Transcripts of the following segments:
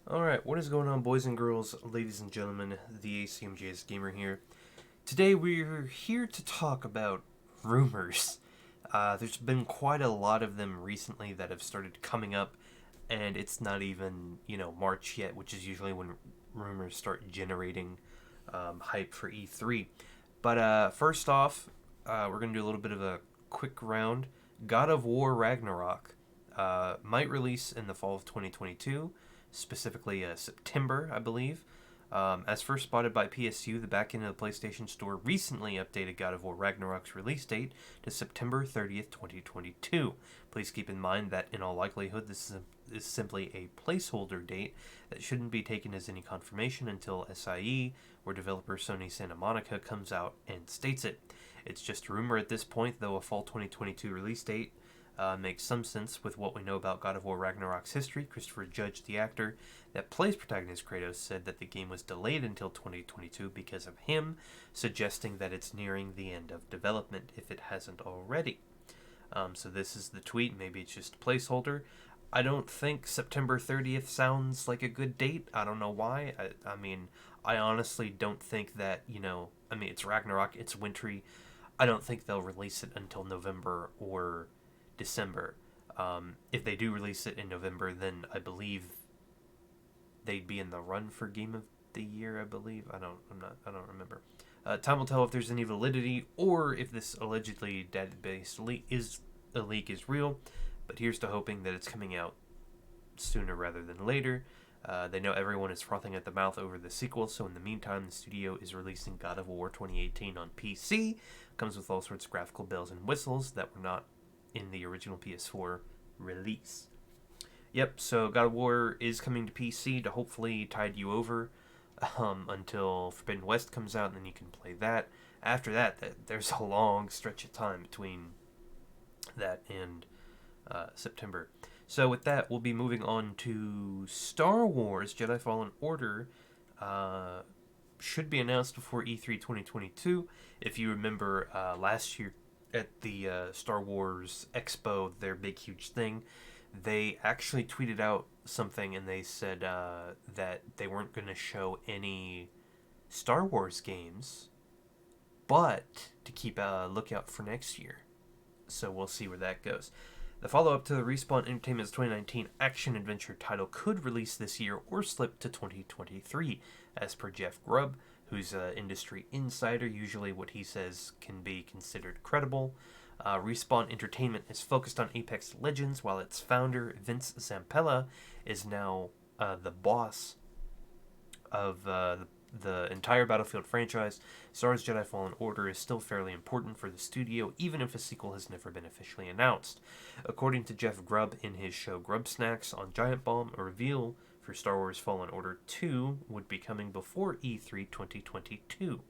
Alright, what is going on, boys and girls, ladies and gentlemen? The ACMJS Gamer here. Today we're here to talk about rumors. There's been quite a lot of them recently that have started coming up, and it's not even, March yet, which is usually when rumors start generating hype for E3. But first off, we're going to do a little bit of a quick round. God of War Ragnarok might release in the fall of 2022, specifically September, I believe. As first spotted by PSU, the backend of the PlayStation Store recently updated God of War Ragnarok's release date to September 30th, 2022. Please keep in mind that in all likelihood this is simply a placeholder date that shouldn't be taken as any confirmation until SIE, or developer Sony Santa Monica, comes out and states it. It's just a rumor at this point, though a fall 2022 release date makes some sense with what we know about God of War Ragnarok's history. Christopher Judge, the actor that plays protagonist Kratos, said that the game was delayed until 2022 because of him, suggesting that it's nearing the end of development if it hasn't already. So this is the tweet. Maybe it's just a placeholder. I don't think September 30th sounds like a good date. I don't know why. I honestly don't think that, it's Ragnarok, it's wintry. I don't think they'll release it until November or December. If they do release it in November, then I believe they'd be in the run for Game of the Year. I believe. I don't remember. Time will tell if there's any validity or if this allegedly database leak is real. But here's to hoping that it's coming out sooner rather than later. They know everyone is frothing at the mouth over the sequel, so in the meantime, the studio is releasing God of War 2018 on PC. Comes with all sorts of graphical bells and whistles that were not in the original PS4 release. Yep, so God of War is coming to PC to hopefully tide you over until Forbidden West comes out, and then you can play that. After that, there's a long stretch of time between that and September. So with that, we'll be moving on to Star Wars Jedi Fallen Order. Should be announced before E3 2022. If you remember last year at the Star Wars Expo, their big huge thing, they actually tweeted out something and they said that they weren't going to show any Star Wars games, but to keep a lookout for next year. So we'll see where that goes. The follow-up to the Respawn Entertainment's 2019 action-adventure title could release this year or slip to 2023, as per Jeff Grubb, who's an industry insider. Usually what he says can be considered credible. Respawn Entertainment is focused on Apex Legends, while its founder, Vince Zampella, is now the boss of the entire Battlefield franchise. Star Wars Jedi Fallen Order is still fairly important for the studio, even if a sequel has never been officially announced. According to Jeff Grubb in his show Grub Snacks on Giant Bomb, a reveal for Star Wars Fallen Order 2 would be coming before E3 2022.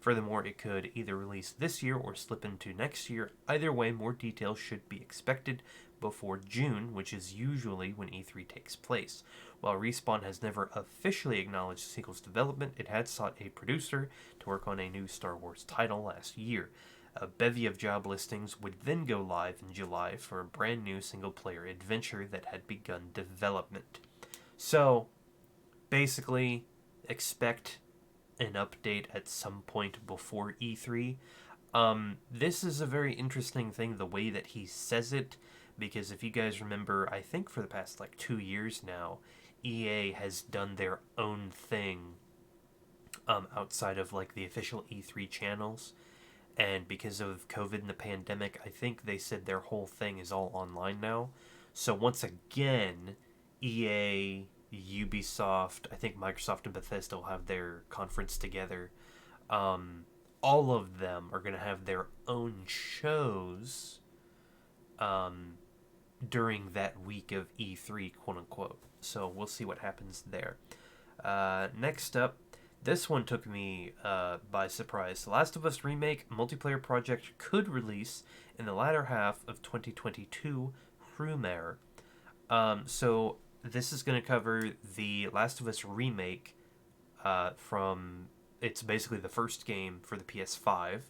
Furthermore, it could either release this year or slip into next year. Either way, more details should be expected before June, which is usually when E3 takes place. While Respawn has never officially acknowledged the sequel's development, it had sought a producer to work on a new Star Wars title last year. A bevy of job listings would then go live in July for a brand new single-player adventure that had begun development. So, basically, expect an update at some point before E3. This is a very interesting thing, the way that he says it, because if you guys remember, I think for the past 2 years now, EA has done their own thing outside of the official E3 channels. And because of COVID and the pandemic, I think they said their whole thing is all online now. So once again, EA, Ubisoft, I think Microsoft and Bethesda will have their conference together. All of them are going to have their own shows during that week of E3, quote unquote. So we'll see what happens there. Next up, this one took me by surprise. The Last of Us Remake multiplayer project could release in the latter half of 2022, rumor. So this is going to cover the Last of Us Remake it's basically the first game for the PS5,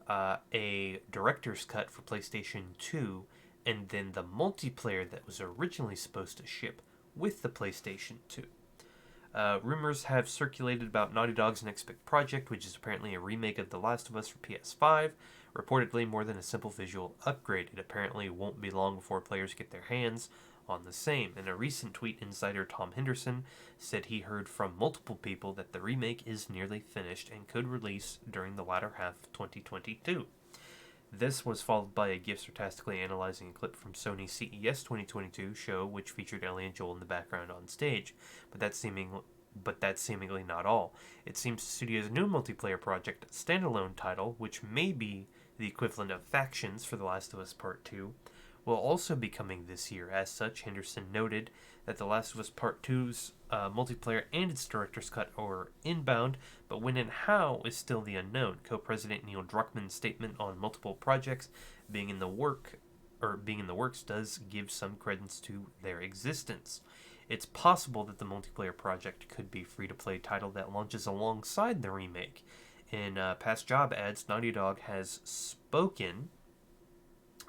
a director's cut for PlayStation 2, and then the multiplayer that was originally supposed to ship with the PlayStation 2. Rumors have circulated about Naughty Dog's next big project, which is apparently a remake of The Last of Us for PS5, reportedly more than a simple visual upgrade. It apparently won't be long before players get their hands on the same. In a recent tweet, insider Tom Henderson said he heard from multiple people that the remake is nearly finished and could release during the latter half of 2022. This was followed by a GIF sarcastically analyzing a clip from Sony's CES 2022 show, which featured Ellie and Joel in the background on stage. But that's seemingly not all. It seems the studio's new multiplayer project, standalone title, which may be the equivalent of Factions for The Last of Us Part 2, will also be coming this year. As such, Henderson noted that The Last of Us Part 2's multiplayer and its director's cut are inbound, but when and how is still the unknown. Co-president Neil Druckmann's statement on multiple projects being in the works does give some credence to their existence. It's possible that the multiplayer project could be a free-to-play title that launches alongside the remake. In past job ads, Naughty Dog has spoken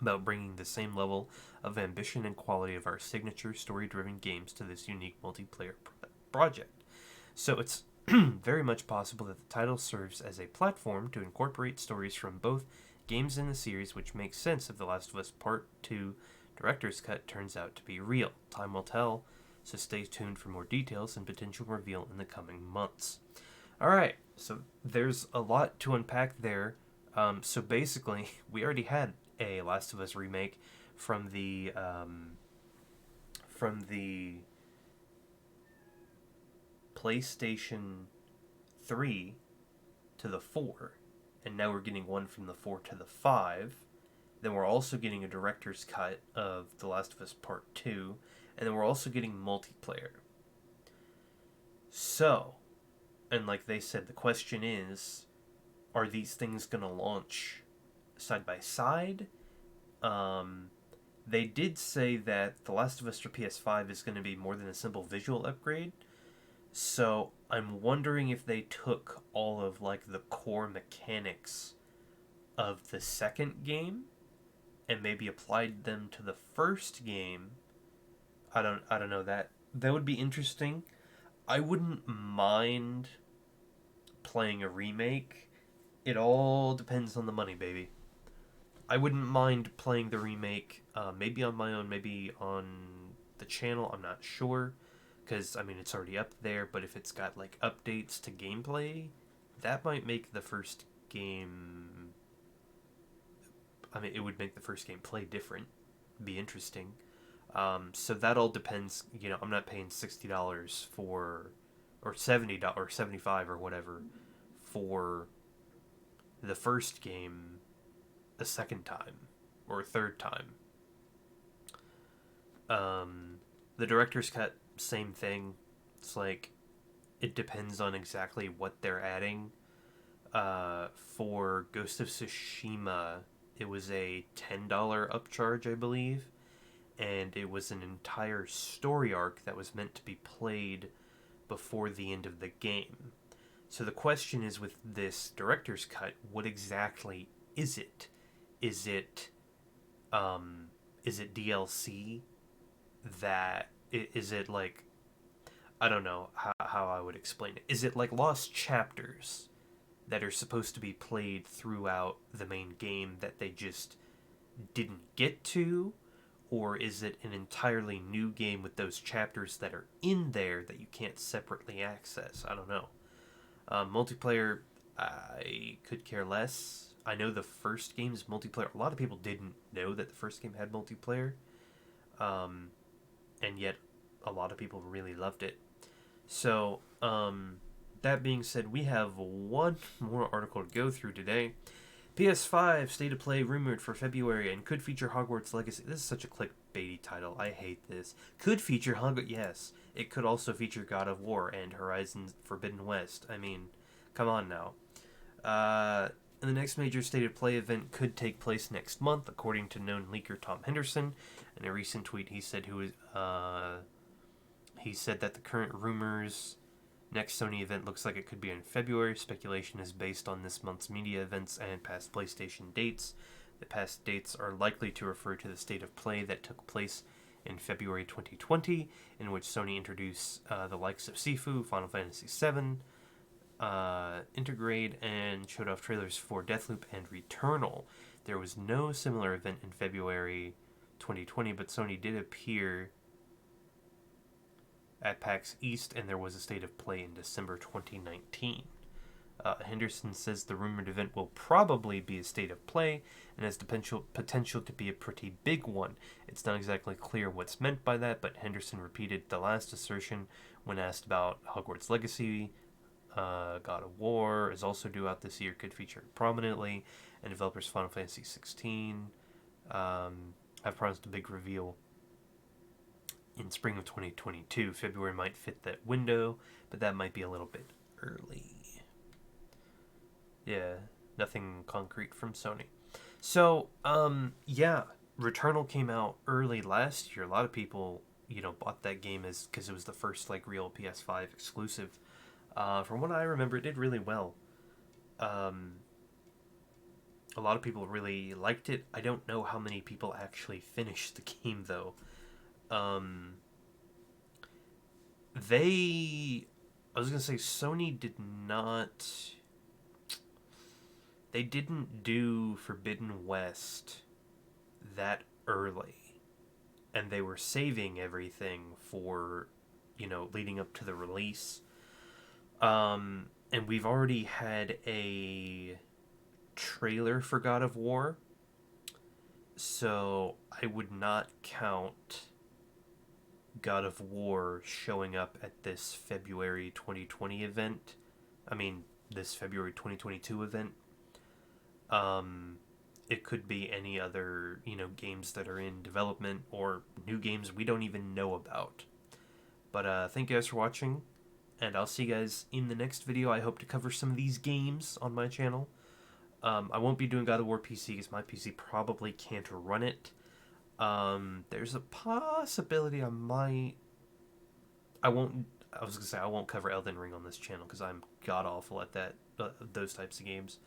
about bringing the same level of ambition and quality of our signature story-driven games to this unique multiplayer project. So it's very much possible that the title serves as a platform to incorporate stories from both games in the series, which makes sense if The Last of Us Part 2 director's cut turns out to be real. Time will tell, so stay tuned for more details and potential reveal in the coming months. Alright, so there's a lot to unpack there. So basically, we already had a Last of Us remake from the PlayStation 3 to the 4, and now we're getting one from the 4 to the 5. Then we're also getting a director's cut of The Last of Us Part 2, and then we're also getting multiplayer. So, and like they said, the question is, are these things going to launch side by side? They did say that The Last of Us for PS5 is going to be more than a simple visual upgrade. So I'm wondering if they took all of like the core mechanics of the second game and maybe applied them to the first game. I don't know, that would be interesting. I wouldn't mind playing a remake. It all depends on the money, baby. I wouldn't mind playing the remake, maybe on my own, maybe on the channel, I'm not sure, because, I mean, it's already up there, but if it's got, like, updates to gameplay, that might make the first game, I mean, it would make the first game play different, be interesting. So that all depends, you know, I'm not paying $60 for, or $70, or $75 or whatever, for the first game a second time or a third time. The director's cut, same thing. It's like, it depends on exactly what they're adding. For Ghost of Tsushima, it was a $10 upcharge, I believe, and it was an entire story arc that was meant to be played before the end of the game. So the question is, with this director's cut, what exactly is it? Is it DLC is it like, I don't know how I would explain it. Is it like lost chapters that are supposed to be played throughout the main game that they just didn't get to? Or is it an entirely new game with those chapters that are in there that you can't separately access? I don't know. Multiplayer, I could care less. I know the first game's multiplayer. A lot of people didn't know that the first game had multiplayer. And yet, a lot of people really loved it. So, that being said, we have one more article to go through today. PS5 Stay to Play rumored for February and could feature Hogwarts Legacy. This is such a clickbaity title. I hate this. Could feature Hogwarts. Yes. It could also feature God of War and Horizon Forbidden West. I mean, come on now. The next major State of Play event could take place next month, according to known leaker Tom Henderson. In a recent tweet, he said that the current rumors next Sony event looks like it could be in February. Speculation is based on this month's media events and past PlayStation dates. The past dates are likely to refer to the State of Play that took place in February 2020, in which Sony introduced the likes of Sifu, Final Fantasy VII, Intergrade, and showed off trailers for Deathloop and Returnal. There was no similar event in February 2020, but Sony did appear at PAX East, and there was a state of play in December 2019. Henderson says the rumored event will probably be a state of play and has the potential to be a pretty big one. It's not exactly clear what's meant by that, but Henderson repeated the last assertion when asked about Hogwarts Legacy. God of War is also due out this year, could feature prominently, and developers Final Fantasy 16 have promised a big reveal in spring of 2022. February might fit that window, but that might be a little bit early. Yeah, nothing concrete from Sony. So, yeah, Returnal came out early last year. A lot of people, bought that game because it was the first, real PS5 exclusive. From what I remember, it did really well. A lot of people really liked it. I don't know how many people actually finished the game, though. I was going to say, Sony did not... They didn't do Forbidden West that early. And they were saving everything for, leading up to the release. And we've already had a trailer for God of War. So I would not count God of War showing up at this February 2020 event. This February 2022 event. It could be any other, games that are in development or new games we don't even know about. But thank you guys for watching, and I'll see you guys in the next video. I hope to cover some of these games on my channel. I won't be doing God of War PC because my PC probably can't run it. There's a possibility I won't cover Elden Ring on this channel because I'm god-awful at those types of games.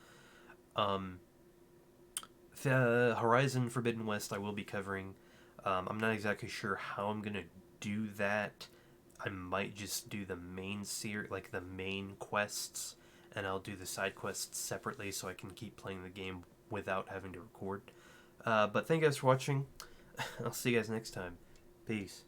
The Horizon Forbidden West I will be covering. I'm not exactly sure how I'm gonna do that. I might just do the main the main quests, and I'll do the side quests separately so I can keep playing the game without having to record. But thank you guys for watching. I'll see you guys next time. Peace.